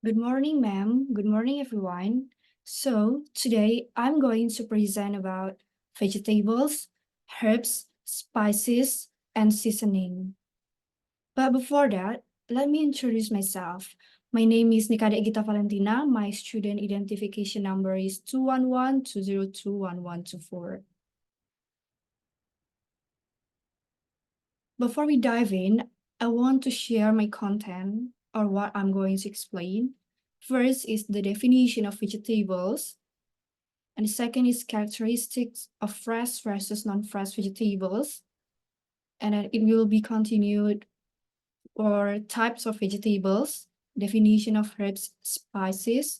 Good morning, ma'am. Good morning, everyone. So today I'm going to present about vegetables, herbs, spices, and seasoning. But before that, let me introduce myself. My name is Kadek Githa Valentina. My student identification number is 211-202-1124. Before we dive in, I want to share my content or what I'm going to explain. First is the definition of vegetables, and the second is characteristics of fresh versus non-fresh vegetables. And then it will be continued for types of vegetables, definition of herbs, spices,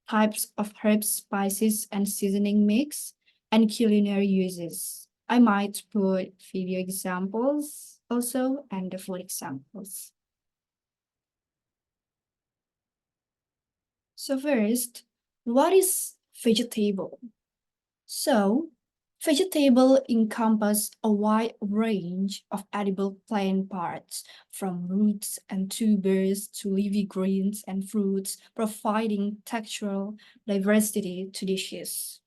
types of herbs, spices, and seasoning mix, and culinary uses. I might put video examples also and the food examples. So first, what is vegetable? So, vegetable encompass a wide range of edible plant parts, from roots and tubers to leafy greens and fruits, providing textural diversity to dishes.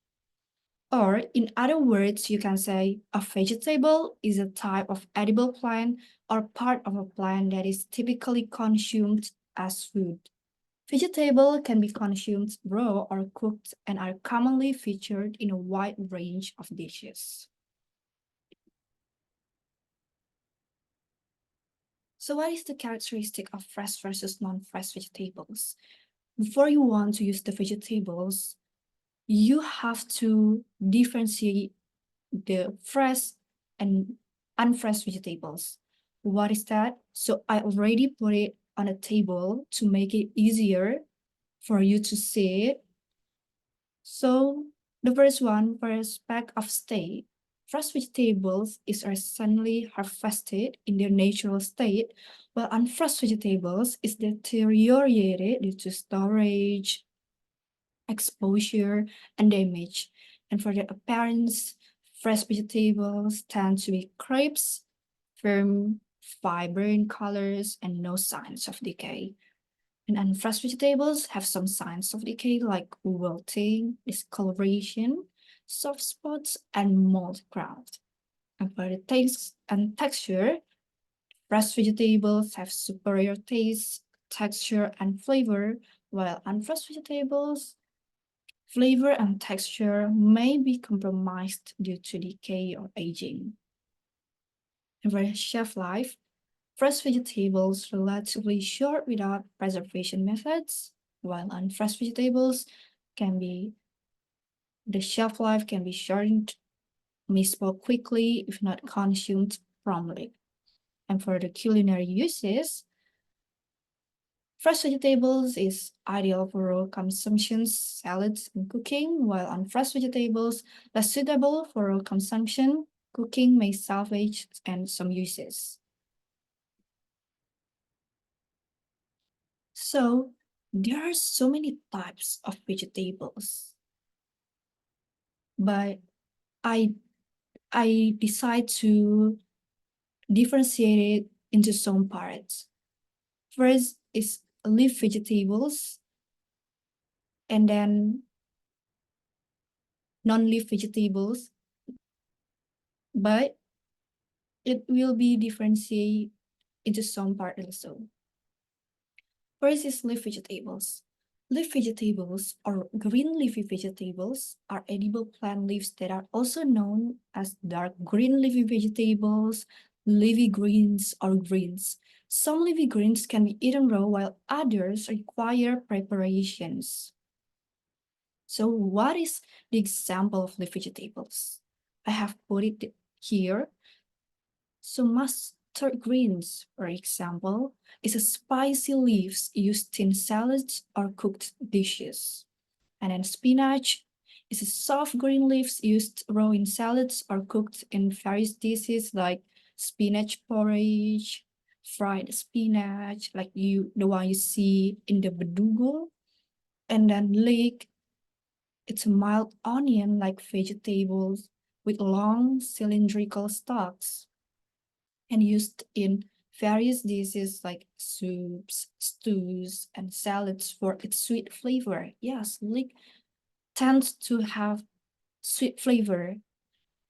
Or, in other words, you can say a vegetable is a type of edible plant or part of a plant that is typically consumed as food. Vegetables can be consumed raw or cooked and are commonly featured in a wide range of dishes. So what is the characteristic of fresh versus non-fresh vegetables? Before you want to use the vegetables, you have to differentiate the fresh and unfresh vegetables. What is that? So I already put it on a table to make it easier for you to see it. So the first one, first pack of state. Fresh vegetables is recently harvested in their natural state, while unfresh vegetables is deteriorated due to storage, exposure, and damage. And for their appearance, fresh vegetables tend to be crisp, firm, vibrant colors, and no signs of decay. And unfresh vegetables have some signs of decay like wilting, discoloration, soft spots, and mold growth. And for the taste and texture, fresh vegetables have superior taste, texture, and flavor, while unfresh vegetables, flavor and texture may be compromised due to decay or aging. And for shelf life, fresh vegetables relatively short without preservation methods, while unfresh vegetables can be, the shelf life can be shortened, may spoil quickly if not consumed promptly. And for the culinary uses, fresh vegetables is ideal for raw consumption, salads, and cooking, while unfresh vegetables less suitable for raw consumption, cooking may salvage, and some uses. So there are so many types of vegetables, but I decide to differentiate it into some parts. First is leaf vegetables, and then non-leaf vegetables, but it will be differentiated into some part also. First is leaf vegetables. Leaf vegetables or green leafy vegetables are edible plant leaves that are also known as dark green leafy vegetables, leafy greens, or greens. Some leafy greens can be eaten raw while others require preparations. So what is the example of leaf vegetables? I have put it here. So mustard greens, for example, is a spicy leaves used in salads or cooked dishes. And then spinach is a soft green leaves used raw in salads or cooked in various dishes like spinach porridge, fried spinach, like the one you see in the bedugo. And then leek, it's a mild onion-like vegetables with long cylindrical stalks and used in various dishes like soups, stews, and salads for its sweet flavor. Yes, leek tends to have sweet flavor,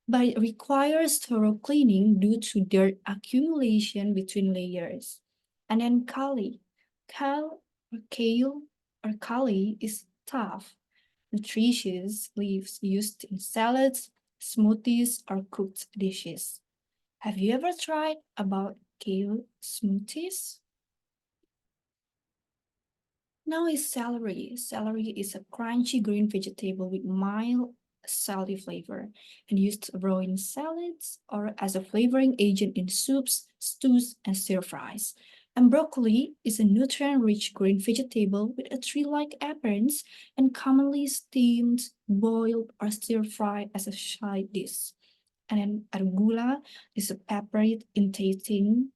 but it requires thorough cleaning due to dirt accumulation between layers. And then kale. Kale or kale is tough, nutritious leaves used in salads, smoothies, or cooked dishes. Have you ever tried about kale smoothies? Now is celery. Celery is a crunchy green vegetable with mild salty flavor and used raw in salads or as a flavoring agent in soups, stews, and stir fries. And broccoli is a nutrient-rich green vegetable with a tree-like appearance and commonly steamed, boiled, or stir-fried as a side dish. And then arugula is a peppery in tasting.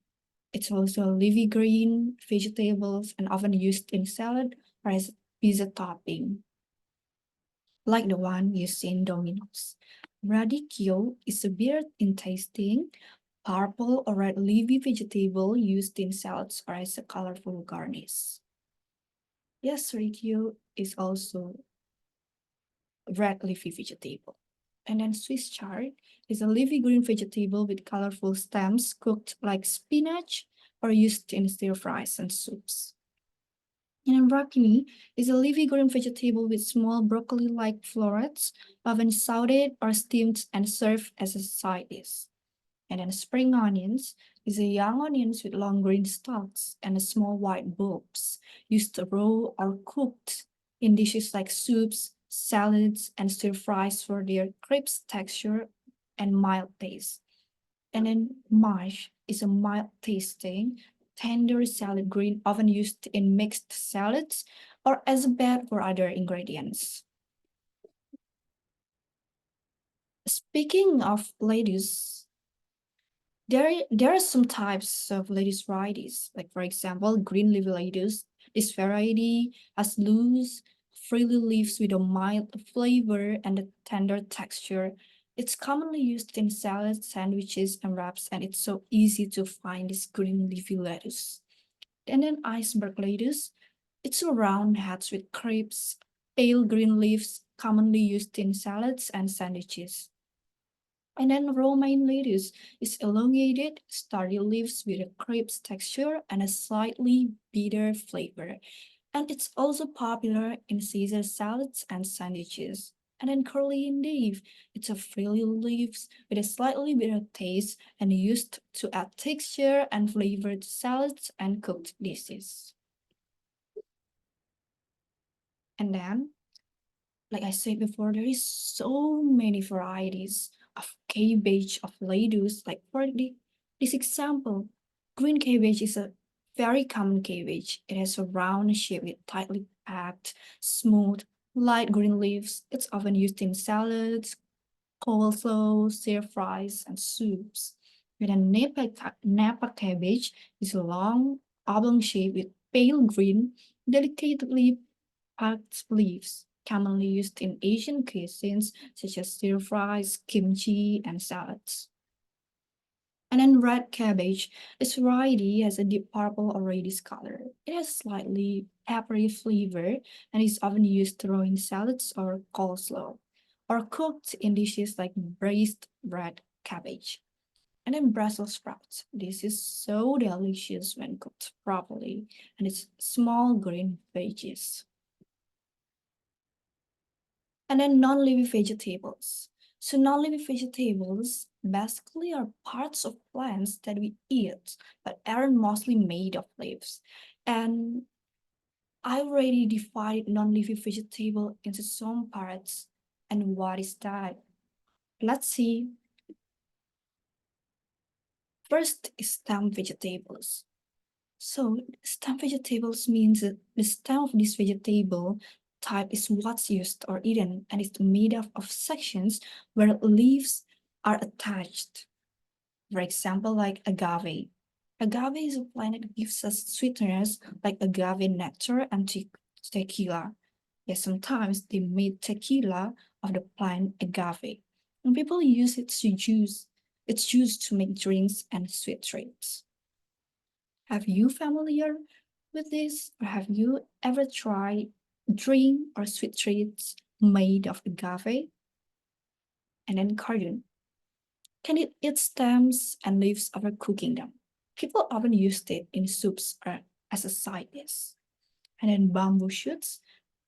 It's also a leafy green vegetables and often used in salad or as pizza topping, like the one you see in Domino's. Radicchio is a weird in tasting, purple or red leafy vegetable used in salads or as a colorful garnish. Yes, radicchio is also red leafy vegetable. And then Swiss chard is a leafy green vegetable with colorful stems cooked like spinach or used in stir fries and soups. And broccoli is a leafy green vegetable with small broccoli-like florets, often sauteed or steamed and served as a side dish. And then spring onions is a young onions with long green stalks and small white bulbs, used raw or cooked in dishes like soups, salads, and stir fries for their crisp texture and mild taste. And then mash is a mild tasting, tender salad green often used in mixed salads or as a bed for other ingredients. Speaking of lettuce, there are some types of lettuce varieties, like for example, green leafy lettuce. This variety has loose, freely leaves with a mild flavor and a tender texture. It's commonly used in salads, sandwiches, and wraps, and it's so easy to find this green leafy lettuce. And then iceberg lettuce. It's a round heads with crisp, pale green leaves, commonly used in salads and sandwiches. And then romaine lettuce is elongated, starry leaves with a crisp texture and a slightly bitter flavor. And it's also popular in Caesar salads and sandwiches. And then curly leaf, it's a frilly leaves with a slightly bitter taste and used to add texture and flavor to salads and cooked dishes. And then like I said before, there is so many varieties of cabbage of lettuce. Like for this example, green cabbage is a very common cabbage. It has a round shape with tightly packed, smooth, light green leaves. It's often used in salads, coleslaw, stir fries, and soups. And then Napa cabbage is a long, oblong shape with pale green, delicately packed leaves, commonly used in Asian cuisines such as stir fries, kimchi, and salads. And then red cabbage, this variety has a deep purple or reddish color. It has slightly peppery flavor and is often used raw in salads or coleslaw, or cooked in dishes like braised red cabbage. And then Brussels sprouts. This is so delicious when cooked properly, and it's small green veggies. And then non-leafy vegetables. So non-leafy vegetables basically are parts of plants that we eat, but aren't mostly made of leaves. And I already divided non-leafy vegetable into some parts. And what is that? Let's see. First is stem vegetables. So stem vegetables means that the stem of this vegetable type is what's used or eaten, and it's made up of sections where leaves are attached. For example, like agave. Agave is a plant that gives us sweeteners like agave nectar and tequila. Yes, sometimes they made tequila of the plant agave, and people use it to juice. It's used to make drinks and sweet treats. Have you familiar with this? Or have you ever tried drink or sweet treats made of agave? And then cardamom. Can it eat stems and leaves after cooking them? People often use it in soups or as a side dish. And then bamboo shoots.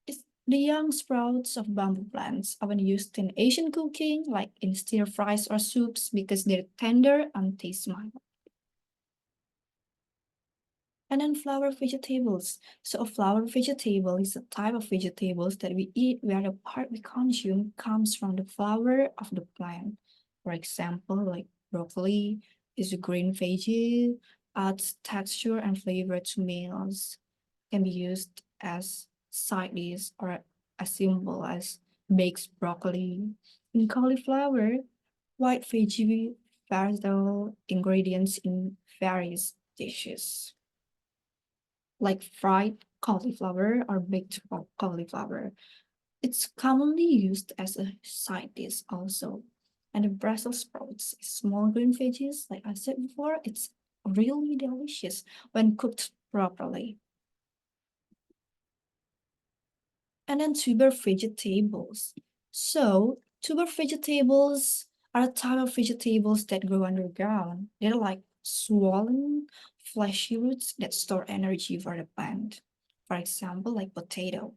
It's the young sprouts of bamboo plants often used in Asian cooking, like in stir fries or soups, because they're tender and taste mild. And then flower vegetables. So a flower vegetable is a type of vegetables that we eat where the part we consume comes from the flower of the plant. For example, like broccoli is a green veggie, adds texture and flavor to meals, can be used as side dish or as simple as baked broccoli. In cauliflower, white veggie versatile ingredients in various dishes like fried cauliflower or baked cauliflower. It's commonly used as a side dish also. And the Brussels sprouts, small green veggies, like I said before, it's really delicious when cooked properly. And then tuber vegetables. So tuber vegetables are a type of vegetables that grow underground. They're like swollen, fleshy roots that store energy for the plant. For example, like potato.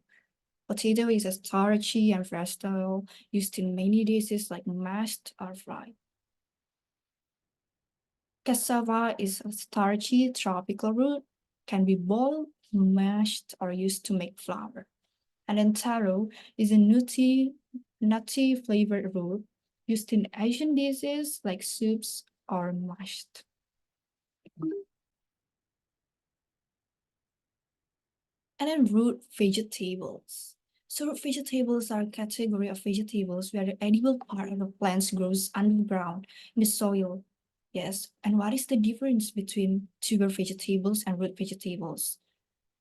Potato is a starchy and versatile, used in many dishes like mashed or fried. Cassava is a starchy tropical root, can be boiled, mashed, or used to make flour. And then taro is a nutty flavored root used in Asian dishes like soups or mashed. And then root vegetables. So root vegetables are a category of vegetables where the edible part of the plants grows underground in the soil. Yes, and what is the difference between tuber vegetables and root vegetables?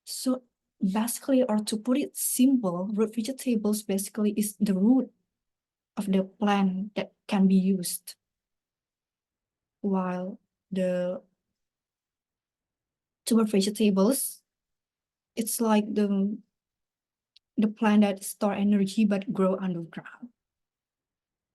So basically, or to put it simple, root vegetables basically is the root of the plant that can be used, while the tuber vegetables, it's like the plant that store energy but grow underground.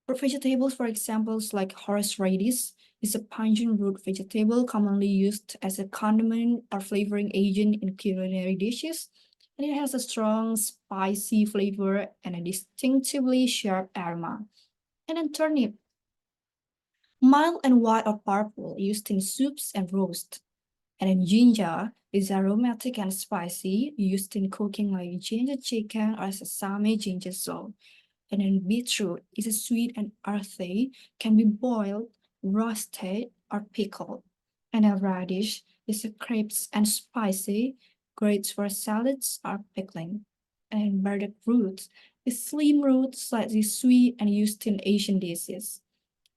Root vegetables, for examples like horseradish, is a pungent root vegetable commonly used as a condiment or flavoring agent in culinary dishes, and it has a strong spicy flavor and a distinctively sharp aroma. And then turnip, mild and white or purple, used in soups and roast. And then ginger is aromatic and spicy, used in cooking like ginger chicken or sesame ginger sauce. And then beetroot is a sweet and earthy, can be boiled, roasted, or pickled. And a radish is a crisp and spicy, great for salads or pickling. And burdock root is slim root, slightly sweet and used in Asian dishes.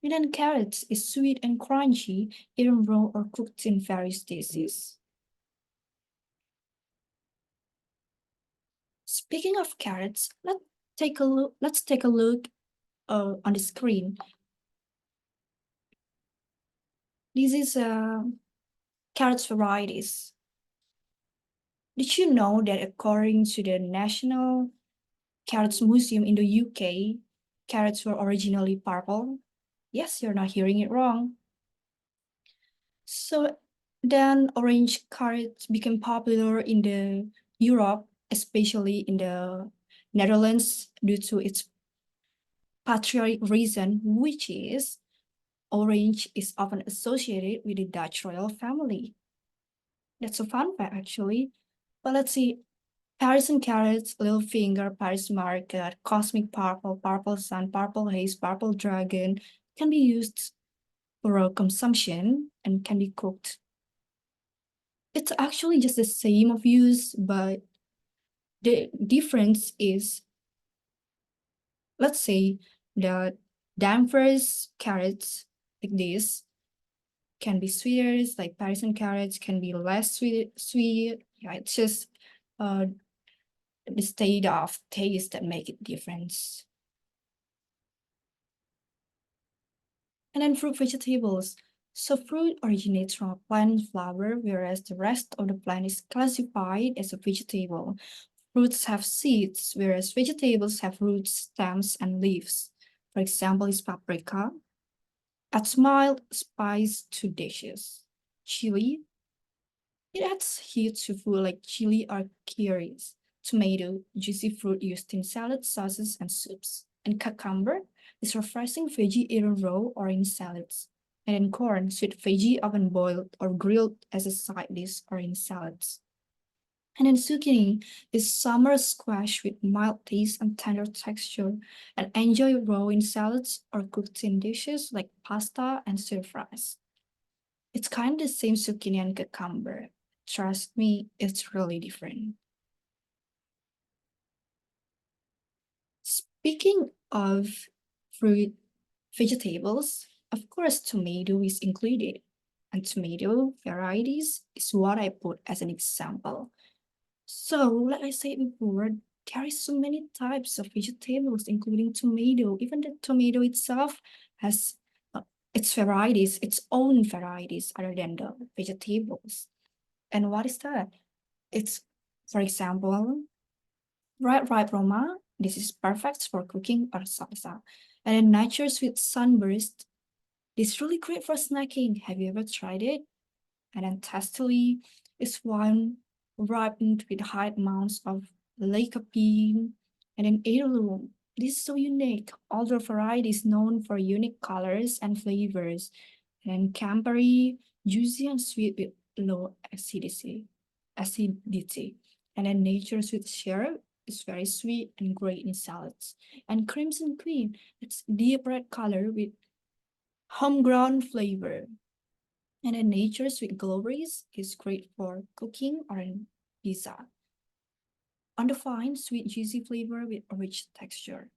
And then carrots is sweet and crunchy, eaten raw or cooked in various dishes. Speaking of carrots, let's take a look on the screen. This is carrots varieties. Did you know that according to the National Carrots Museum in the UK, carrots were originally purple? Yes, you're not hearing it wrong. So then orange carrots became popular in the Europe, especially in the Netherlands, due to its patriotic reason, which is orange is often associated with the Dutch royal family. That's a fun fact, actually. But let's see. Paris and Carrots, Little Finger, Paris Market, Cosmic Purple, Purple Sun, Purple Haze, Purple Dragon can be used for consumption and can be cooked. It's actually just the same of use, but the difference is, let's say, the Danvers carrots like this can be sweeter, like Paris and Carrots can be less sweet. Yeah, it's just uh, the state of taste that make it difference. And then fruit vegetables. So fruit originates from a plant flower, whereas the rest of the plant is classified as a vegetable. Fruits have seeds, whereas vegetables have roots, stems, and leaves. For example, is paprika. Adds mild spice to dishes. Chili, it adds heat to food like chili or curries. Tomato, juicy fruit used in salads, sauces, and soups. And cucumber is refreshing veggie eaten raw or in salads. And then corn, sweet veggie often boiled or grilled as a side dish or in salads. And then zucchini is summer squash with mild taste and tender texture, and enjoy raw in salads or cooked in dishes like pasta and stir fries. It's kind of the same zucchini and cucumber. Trust me, it's really different. Speaking of fruit vegetables, of course, tomato is included. And tomato varieties is what I put as an example. So, like I said before, there is so many types of vegetables, including tomato. Even the tomato itself has its varieties, its own varieties, other than the vegetables. And what is that? It's, for example, ripe Roma. This is perfect for cooking or salsa. And then nature's sweet sunburst. This is really great for snacking. Have you ever tried it? And then tastily is one ripened with high amounts of lycopene and an heirloom. This is so unique. All the varieties known for unique colors and flavors. And Campari, juicy and sweet with low acidity. And then Nature Sweet Syrup is very sweet and great in salads. And Crimson Queen, it's deep red color with homegrown flavor. And then Nature Sweet Glowberries is great for cooking or in pizza. Undefined sweet juicy flavor with a rich texture.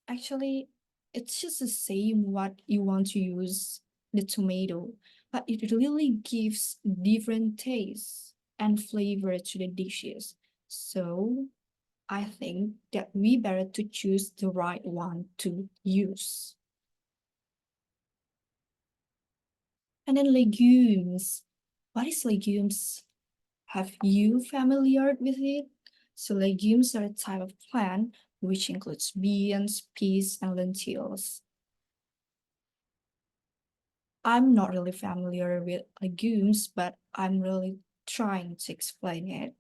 Actually, it's just the same what you want to use the tomato, but it really gives different tastes and flavor to the dishes. So I think that we better to choose the right one to use. And then legumes. What is legumes? Have you familiar with it? So legumes are a type of plant which includes beans, peas, and lentils. I'm not really familiar with legumes, but I'm really trying to explain it.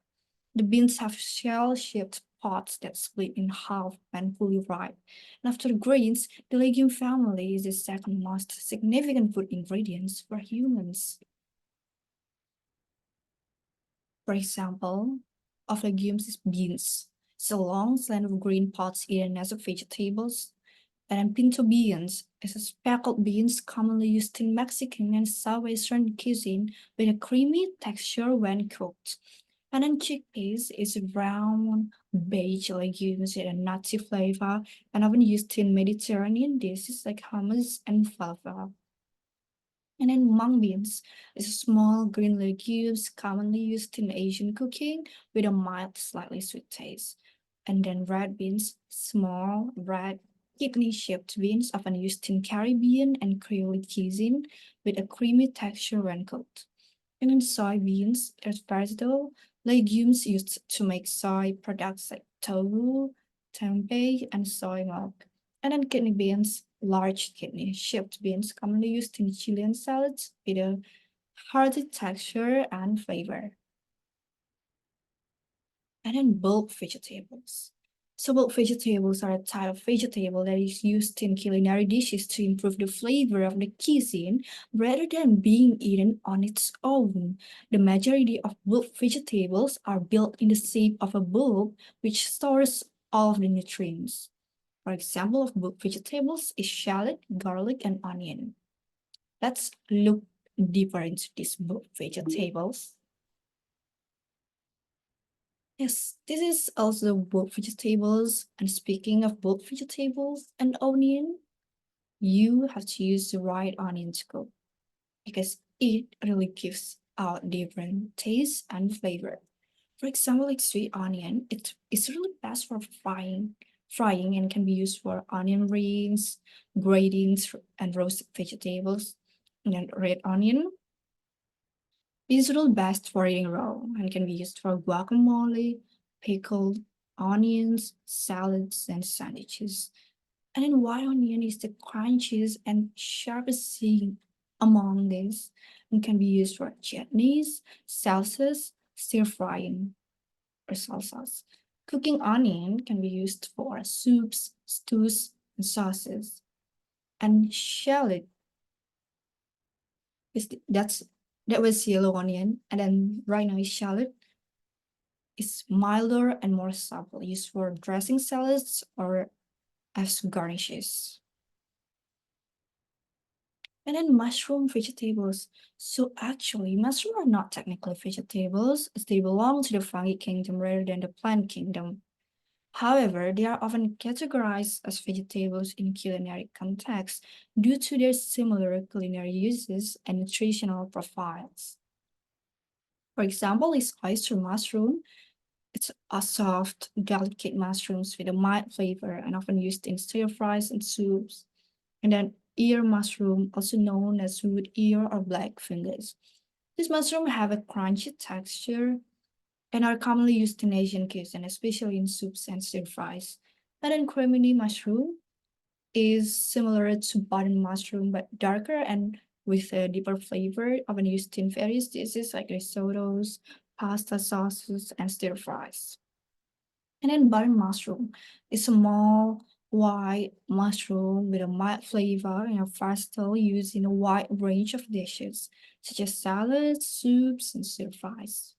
The beans have shell-shaped pods that split in half when fully ripe. And after the grains, the legume family is the second most significant food ingredients for humans. For example, of legumes is beans. It's a long, slender green pods eaten as a vegetables. And then pinto beans is a speckled beans commonly used in Mexican and Southwestern cuisine with a creamy texture when cooked. And then chickpeas is a brown beige legumes with a nutty flavor and often used in Mediterranean dishes like hummus and falafel. And then mung beans is a small green legumes commonly used in Asian cooking with a mild, slightly sweet taste. And then red beans, small, red, kidney-shaped beans often used in Caribbean and Creole cuisine with a creamy texture when cooked. And then soybeans, as versatile legumes used to make soy products like tofu, tempeh, and soy milk. And then kidney beans, large kidney shaped beans commonly used in Chilean salads with a hearty texture and flavor. And then bulk vegetables. So bulk vegetables are a type of vegetable that is used in culinary dishes to improve the flavor of the cuisine rather than being eaten on its own. The majority of bulk vegetables are built in the shape of a bulb, which stores all of the nutrients. For example of bulk vegetables is shallot, garlic, and onion. Let's look deeper into these bulk vegetables. Yes, this is also bulk vegetables. And speaking of bulk vegetables and onion, you have to use the right onion to cook because it really gives out different taste and flavor. For example, like sweet onion, it's really best for frying and can be used for onion rings, gratings, and roasted vegetables. And red onion is really best for eating raw and can be used for guacamole, pickled onions, salads, and sandwiches. And then white onion is the crunchiest and sharpest thing among these and can be used for chutneys, salsas, stir frying, or salsas. Cooking onion can be used for soups, stews, and sauces. And shallot that was yellow onion, and then right now is shallot is milder and more supple, used for dressing salads or as garnishes. And then mushroom vegetables. So actually, mushrooms are not technically vegetables, as they belong to the fungi kingdom rather than the plant kingdom. However, they are often categorized as vegetables in culinary contexts due to their similar culinary uses and nutritional profiles. For example, is oyster mushroom. It's a soft, delicate mushrooms with a mild flavor and often used in stir fries and soups. And then ear mushroom, also known as wood ear or black fungus. These mushrooms have a crunchy texture and are commonly used in Asian cuisine, especially in soups and stir fries. And then cremini mushroom is similar to button mushroom but darker and with a deeper flavor, often used in various dishes like risottos, pasta sauces, and stir fries. And then button mushroom is a small white mushroom with a mild flavor and a versatile used in a wide range of dishes, such as salads, soups, and stir fries.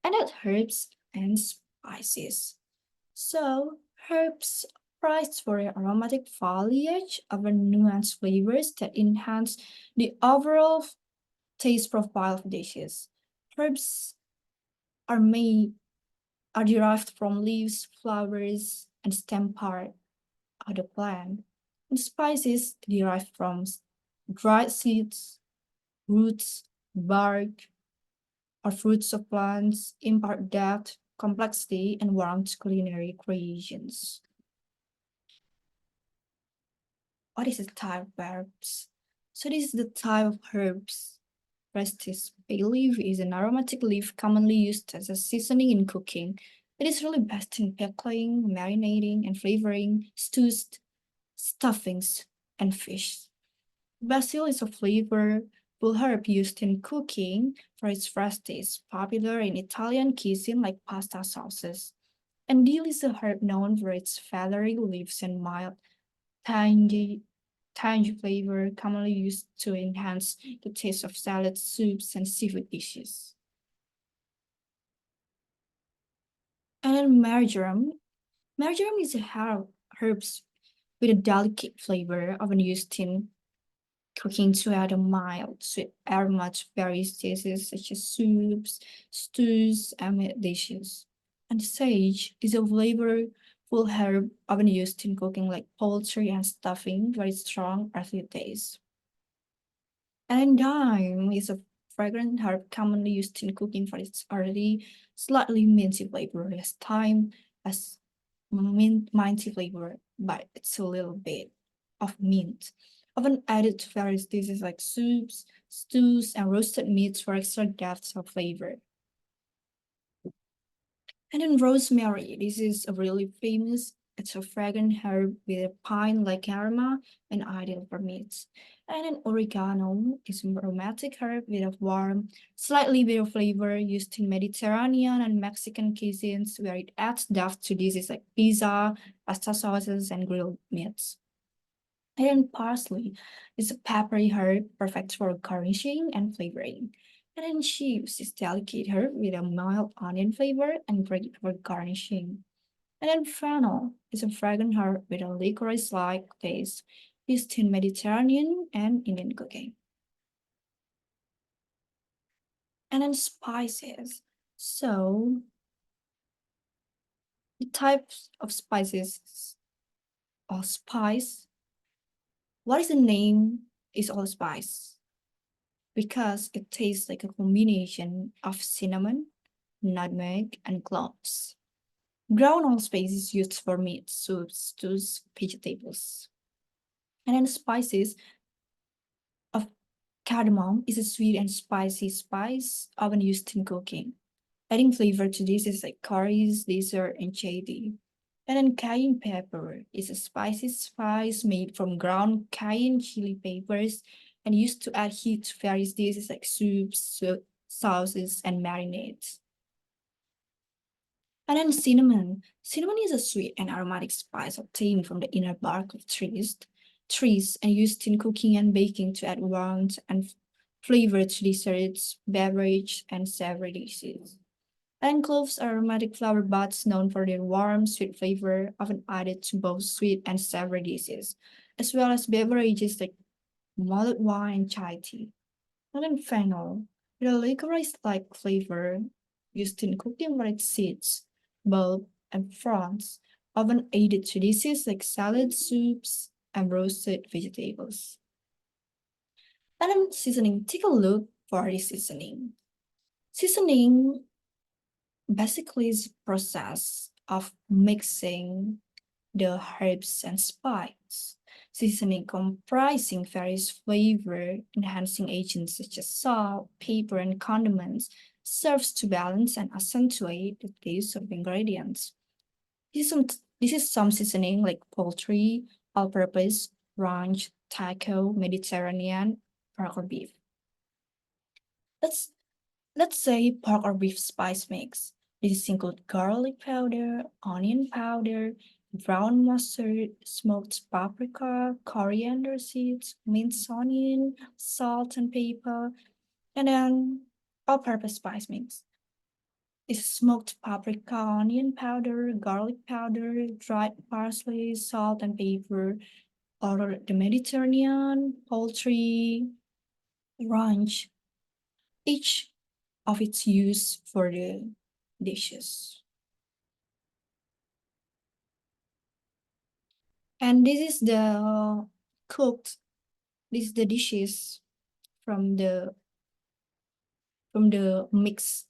And then herbs and spices. So, herbs prized for their aromatic foliage of nuanced flavors that enhance the overall taste profile of dishes. Herbs are made are derived from leaves, flowers, and stem part of the plant. And spices derived from dried seeds, roots, bark, or fruits of plants impart depth, complexity, and warmth to culinary creations. What is the type of herbs? So this is the type of herbs. Restis bay leaf is an aromatic leaf commonly used as a seasoning in cooking. It is really best in pickling, marinating, and flavoring stews, stuffings, and fish. Basil is a flavorful herb used in cooking for its fresh taste, popular in Italian cuisine like pasta sauces. And dill is a herb known for its feathery leaves and mild, tangy, tangy flavor, commonly used to enhance the taste of salads, soups, and seafood dishes. And then marjoram. Marjoram is a herb with a delicate flavor, often used in cooking to add a mild sweet aroma to various dishes such as soups, stews, and meat dishes. And sage is a flavorful herb often used in cooking like poultry and stuffing, very strong earthy taste. And thyme is a fragrant herb commonly used in cooking for its earthy, slightly minty flavor. As thyme as minty flavor, but it's a little bit of mint. Often added to various dishes like soups, stews, and roasted meats for extra depth of flavor. And then rosemary, this is a really famous, it's a fragrant herb with a pine-like aroma and ideal for meats. And then oregano is an aromatic herb with a warm, slightly bitter flavor used in Mediterranean and Mexican cuisines where it adds depth to dishes like pizza, pasta sauces, and grilled meats. And then parsley is a peppery herb perfect for garnishing and flavoring. And then chives is delicate herb with a mild onion flavor and great for garnishing. And then fennel is a fragrant herb with a licorice-like taste used in Mediterranean and Indian cooking. And then spices. So the types of spices or spice. What is the name is allspice? Because it tastes like a combination of cinnamon, nutmeg, and cloves. Ground allspice is used for meat, soups, stews, vegetables. And then spices Cardamom is a sweet and spicy spice often used in cooking. Adding flavor to this is like curries, dessert, and chili. And then cayenne pepper is a spicy spice made from ground cayenne chili peppers and used to add heat to various dishes like soups, sauces, and marinades. And then cinnamon. Cinnamon is a sweet and aromatic spice obtained from the inner bark of trees and used in cooking and baking to add warmth and flavor to desserts, beverage, and savory dishes. And cloves are aromatic flower buds known for their warm, sweet flavor, often added to both sweet and savory dishes, as well as beverages like mulled wine and chai tea. And then fennel, with a licorice-like flavor used in cooking with its seeds, bulb, and fronds, often added to dishes like salad, soups, and roasted vegetables. And then seasoning, take a look for the seasoning. Seasoning basically is a process of mixing the herbs and spices. Seasoning comprising various flavor enhancing agents such as salt, pepper, and condiments serves to balance and accentuate the taste of ingredients. This is some, this is some seasoning like poultry, all-purpose, ranch, taco, Mediterranean, pork or beef. Let's Let's say pork or beef spice mix. This include garlic powder, onion powder, brown mustard, smoked paprika, coriander seeds, minced onion, salt and pepper, and then all-purpose spice mix. Is smoked paprika, onion powder, garlic powder, dried parsley, salt and pepper, or the Mediterranean, poultry, ranch. Each of its use for the dishes. And this is the cooked, this is the dishes from the mixed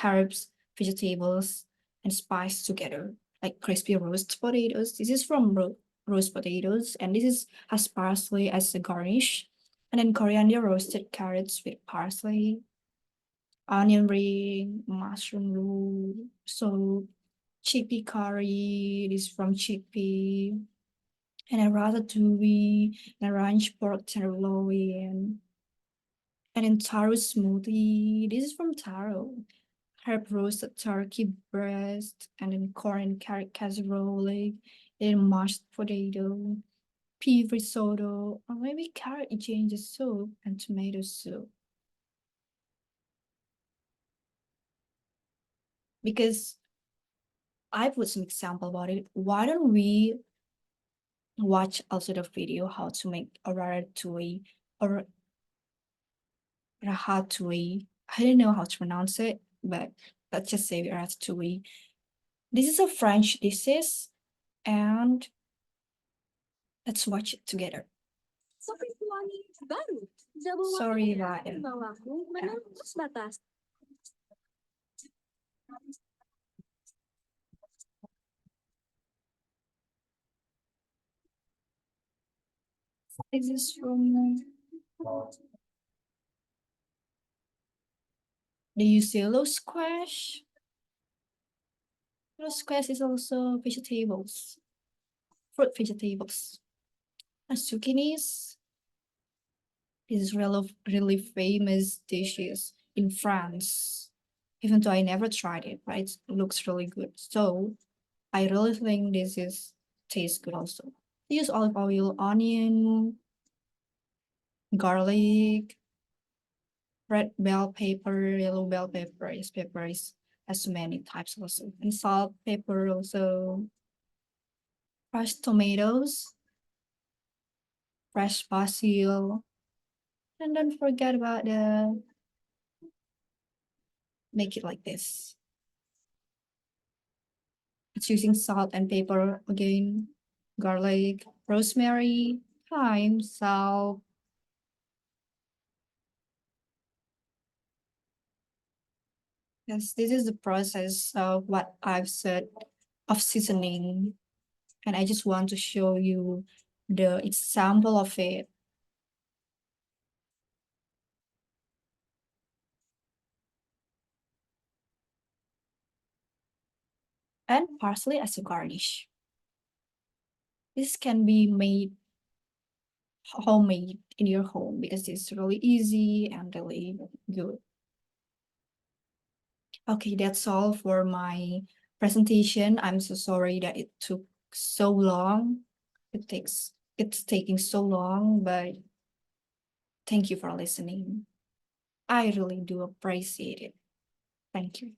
herbs, vegetables, and spice together, like crispy roast potatoes. This is from roast potatoes, and this is has parsley as a garnish, and then coriander roasted carrots with parsley, onion ring, mushroom roux, so chickpea curry, this is from chickpea, and a ratatouille, and a ranch pork tenderloin, and then taro smoothie. This is from taro. Herb roasted turkey breast, and then corn and carrot casserole, and then mashed potato, pea risotto, or maybe carrot ginger soup and tomato soup. Because I put some example about it. Why don't we watch also the video how to make a ratatouille or ratatouille. I don't know how to pronounce it, but let's just say ratatouille. This is a French dish, and let's watch it together. Sorry about it. This is from the yellow squash. Yellow squash is also vegetables, fruit vegetables. And zucchinis. This is really famous dishes in France. Even though I never tried it, but it looks really good. So I really think this is tastes good also. Use olive oil, onion, garlic, red bell pepper, yellow bell pepper. Yes, pepper is has many types also. And salt, pepper also. Fresh tomatoes, fresh basil. And don't forget about the make it like this. It's using salt and pepper again, garlic, rosemary, thyme, salt. Yes, this is the process of what I've said of seasoning. And I just want to show you the example of it. and parsley as a garnish. This can be made homemade in your home because it's really easy and really good. Okay, that's all for my presentation. I'm so sorry that it took so long. It's taking so long, but thank you for listening. I really do appreciate it. Thank you.